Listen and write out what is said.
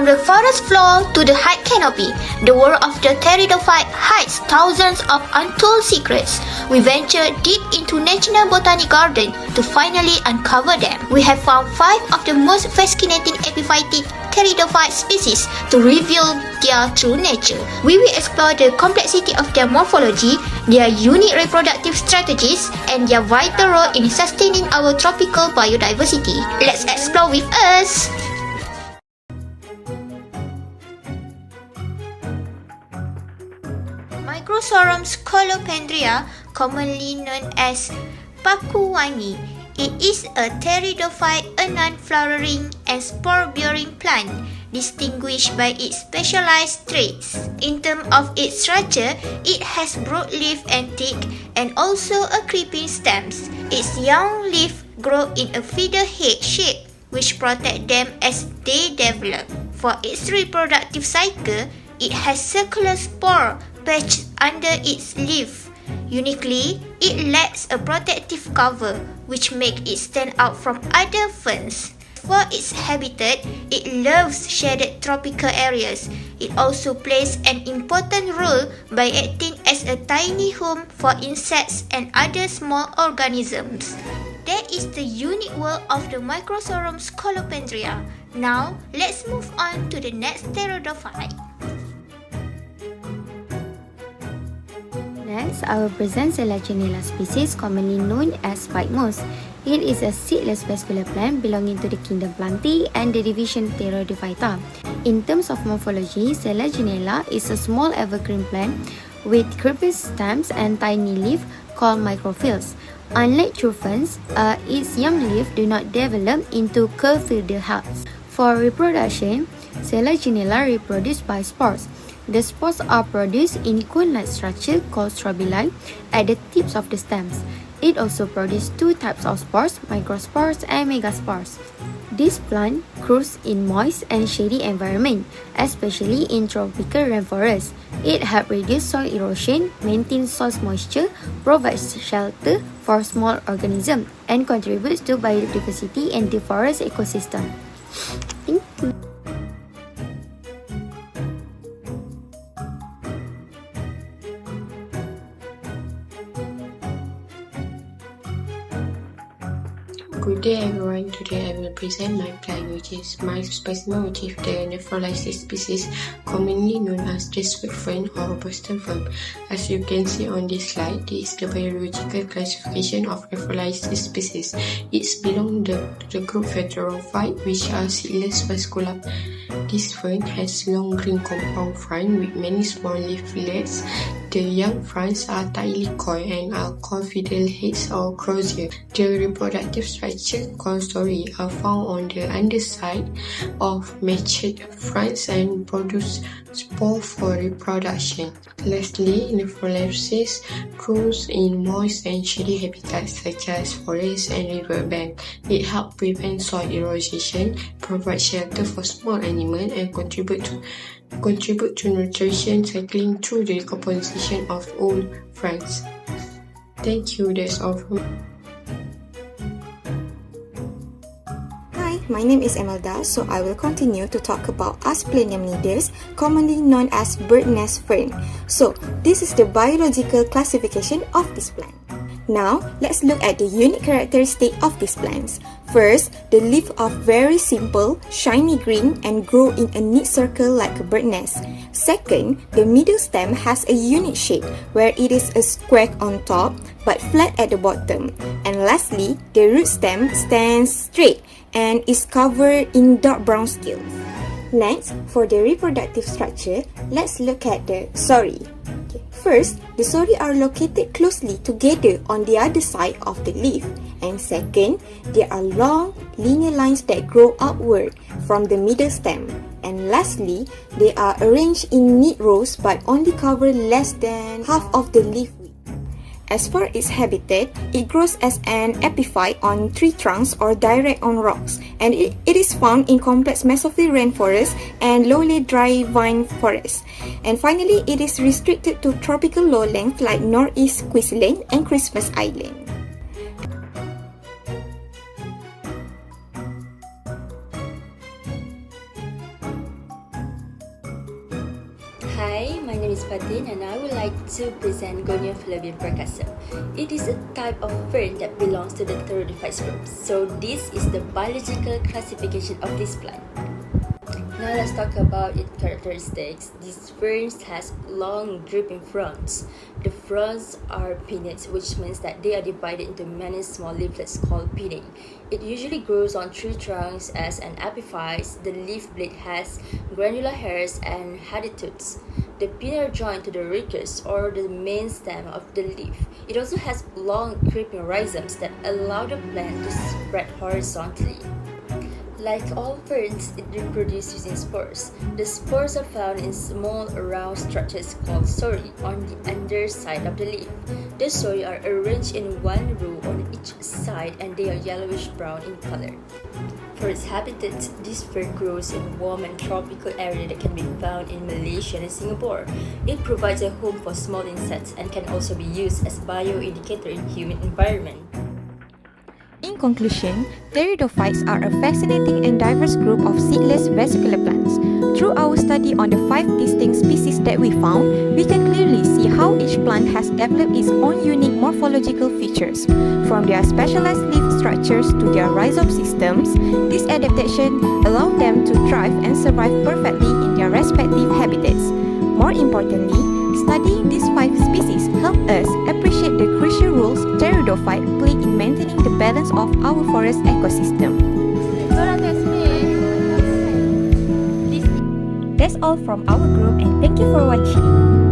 the forest floor to the height canopy, the world of the Pteridophytes hides thousands of untold secrets. We venture deep into National Botani Garden to finally uncover them. We have found 5 of the most fascinating epiphytic Pteridophyte species to reveal their true nature. We will explore the complexity of their morphology, their unique reproductive strategies, and their vital role in sustaining our tropical biodiversity. Let's explore with us! Microsorum scolopendria, commonly known as pakuwani. It is a pteridophyte, a non-flowering and spore-bearing plant, distinguished by its specialized traits. In terms of its structure, it has broad leaf and thick, and also a creeping stems. Its young leaf grow in a feather-head shape, which protect them as they develop. For its reproductive cycle, it has circular spore patched under its leaf. Uniquely, it lacks a protective cover, which makes it stand out from other ferns. For its habitat, it loves shaded tropical areas. It also plays an important role by acting as a tiny home for insects and other small organisms. That is the unique world of the Microsorum scolopendria. Now, let's move on to the next pteridophyte. Next, I will present Selaginella species commonly known as white moss. It is a seedless vascular plant belonging to the kingdom Plantae and the division Pteridophyta. In terms of morphology, Selaginella is a small evergreen plant with creeping stems and tiny leaf called microphylla. Unlike true ferns, its young leaf do not develop into curved field heads. For reproduction, Selaginella reproduce by spores. The spores are produced in cone-like structure called strobili at the tips of the stems. It also produces 2 types of spores, microspores and megaspores. This plant grows in moist and shady environment, especially in tropical rainforests. It helps reduce soil erosion, maintain soil moisture, provides shelter for small organisms, and contributes to biodiversity and the forest ecosystem. Thank you. Good day everyone, today I will present my plant which is my specimen which is the Nephrolysis species commonly known as the sweet fern or Boston fern. As you can see on this slide, this is the biological classification of Nephrolysis species. It belongs to the group Pteridophytes which are seedless vascular. This fern has long green compound frond with many small leaflets. The young fronds are tightly coiled and are called fiddle heads or crozier. The reproductive structure called story are found on the underside of mature fronds and produce spore for reproduction. Lastly, Nephrolysis grows in moist and shady habitats such as forests and riverbanks. It helps prevent soil erosion, provide shelter for small animals, and contribute to nutrition cycling through the decomposition of old fronds. Thank you, that's all from me. Hi, my name is Emelda, so I will continue to talk about Asplenium nidus, commonly known as bird nest fern. So, this is the biological classification of this plant. Now, let's look at the unique characteristic of these plants. First, the leaves are very simple, shiny green and grow in a neat circle like a bird nest. Second, the middle stem has a unique shape where it is a square on top but flat at the bottom. And lastly, the root stem stands straight and is covered in dark brown scales. Next, for the reproductive structure, let's look at the sori. First, the sori are located closely together on the other side of the leaf. And second, there are long, linear lines that grow outward from the middle stem. And lastly, they are arranged in neat rows but only cover less than half of the leaf width. As for its habitat, it grows as an epiphyte on tree trunks or direct on rocks, and it is found in complex mesophyll rainforests and lowly dry vine forests. And finally, it is restricted to tropical lowlands like Northeast Queensland and Christmas Island. Hi, my name is Fatin and I would like to present Gonia Flavian percussum. It is a type of fern that belongs to the Pteridophytes group. So this is the biological classification of this plant. Now let's talk about its characteristics. This fern has long dripping fronds. The fronds are pinnates, which means that they are divided into many small leaflets called pinnae. It usually grows on tree trunks as an epiphyte. The leaf blade has granular hairs and haditudes. The pinnae are joined to the rachis or the main stem of the leaf. It also has long creeping rhizomes that allow the plant to spread horizontally. Like all ferns, it reproduces using spores. The spores are found in small round structures called sori on the underside of the leaf. The sori are arranged in one row on each side and they are yellowish-brown in color. For its habitat, this fern grows in warm and tropical area that can be found in Malaysia and Singapore. It provides a home for small insects and can also be used as bioindicator in humid environment. In conclusion, Pteridophytes are a fascinating and diverse group of seedless vesicular plants. Through our study on the 5 distinct species that we found, we can clearly see how each plant has developed its own unique morphological features. From their specialized leaf structures to their rhizome systems, this adaptation allowed them to thrive and survive perfectly in their respective habitats. More importantly, studying these 5 species help us appreciate the crucial roles pteridophytes play in maintaining the balance of our forest ecosystem. That's all from our group and thank you for watching.